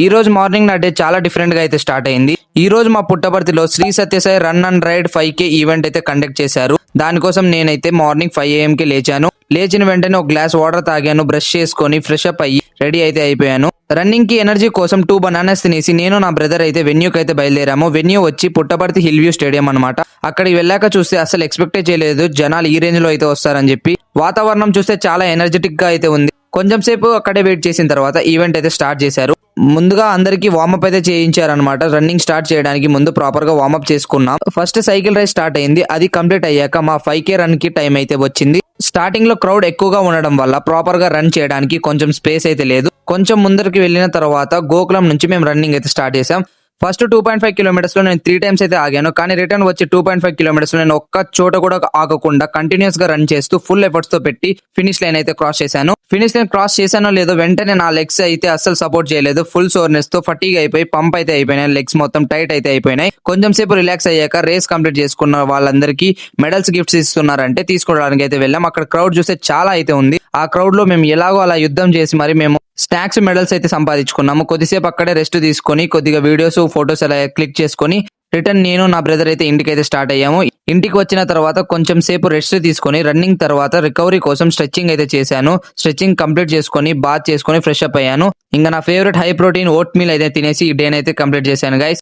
ఈ రోజు మార్నింగ్ నా డే చాలా డిఫరెంట్ గా అయితే స్టార్ట్ అయింది. ఈ రోజు మా పుట్టపర్తిలో Shri Sathya Sai run and ride 5K event అయితే కండక్ట్ చేశారు. దానికోసం నేనైతే మార్నింగ్ 5 AM కి లేచాను. లేచిన వెంటనే ఒక గ్లాస్ వాటర్ తాగాను, బ్రష్ చేసుకొని ఫ్రెష్ అప్ అయ్యి రెడీ అయితే అయిపోయాను. రన్నింగ్ కి ఎనర్జీ కోసం 2 బనానాస్ తినేసి నేను నా బ్రదర్ అయితే వెన్యూకి అయితే బయలుదేరాము. వెన్యూ వచ్చి పుట్టపర్తి హిల్ వ్యూ స్టేడియం అనమాట. అక్కడికి వెళ్ళాక చూస్తే అసలు ఎక్స్పెక్టే చేయలేదు జనాలు ఈ రేంజ్ లో అయితే వస్తారని చెప్పి. వాతావరణం చూస్తే చాలా ఎనర్జెటిక్ గా అయితే ఉంది. కొంచెం సేపు అక్కడే వెయిట్ చేసిన తర్వాత ఈవెంట్ అయితే స్టార్ట్ చేశారు. ముందుగా అందరికి వార్మప్ అయితే చేయించారనమాట. రన్నింగ్ స్టార్ట్ చేయడానికి ముందు ప్రాపర్ గా వార్మప్ చేసుకున్నాం. ఫస్ట్ సైకిల్ రైడ్ స్టార్ట్ అయింది. అది కంప్లీట్ అయ్యాక మా 5K రన్ కి టైం అయితే వచ్చింది. స్టార్టింగ్ లో క్రౌడ్ ఎక్కువగా ఉండడం వల్ల ప్రాపర్ గా రన్ చేయడానికి కొంచెం స్పేస్ అయితే లేదు. కొంచెం ముందరికి వెళ్ళిన తర్వాత గోకులం నుంచి మేము రన్నింగ్ అయితే స్టార్ట్ చేసాం. ఫస్ట్ 2.5 కిలోమీటర్స్ లో నేను 3 టైమ్స్ అయితే ఆగాను. కానీ రిటర్న్ వచ్చి 2.5 కిలోమీటర్స్ లో నేను ఒక్క చోట కూడా ఆగకుండా కంటిన్యూస్ గా రన్ చేస్తూ ఫుల్ ఎఫర్ట్స్ తో పెట్టి ఫినిష్ లైన్ అయితే క్రాస్ చేశాను. ఫినిష్ లైన్ క్రాస్ చేశానో లేదో వెంటనే నా లెగ్స్ అయితే అస్సలు సపోర్ట్ చేయలేదు. ఫుల్ సోర్నెస్ తో ఫటీగ్ అయిపోయి పంప్ అయితే అయిపోయినాయి. లెగ్స్ మొత్తం టైట్ అయితే అయిపోయినాయి. కొంచెం సేపు రిలాక్స్ అయ్యాక రేస్ కంప్లీట్ చేసుకున్న వాళ్ళందరికీ మెడల్స్ గిఫ్ట్స్ ఇస్తున్నారంటే తీసుకోవడానికి అయితే వెళ్ళాం. అక్కడ క్రౌడ్ చూస్తే చాలా అయితే ఉంది. ఆ క్రౌడ్ లో మేము ఎలాగో అలా యుద్ధం చేసి మరి మేము స్నాక్స్ మెడల్స్ అయితే సంపాదించుకున్నాము. కొద్దిసేపు అక్కడే రెస్ట్ తీసుకొని కొద్దిగా వీడియోస్ ఫొటోస్ అలా క్లిక్ చేసుకొని రిటర్న్ నేను నా బ్రదర్ అయితే ఇంటికి అయితే స్టార్ట్ అయ్యాము. ఇంటికి వచ్చిన తర్వాత కొంచెం సేపు రెస్ట్ తీసుకొని రన్నింగ్ తర్వాత రికవరీ కోసం స్ట్రెచ్చింగ్ అయితే చేశాను. స్ట్రెచ్చింగ్ కంప్లీట్ చేసుకొని బాత్ చేసుకొని ఫ్రెష్ అప్ అయ్యాను. ఇంకా నా favourite high protein vote meal అయితే తినేసి ఈ డే అయితే కంప్లీట్ చేశాను గైస్.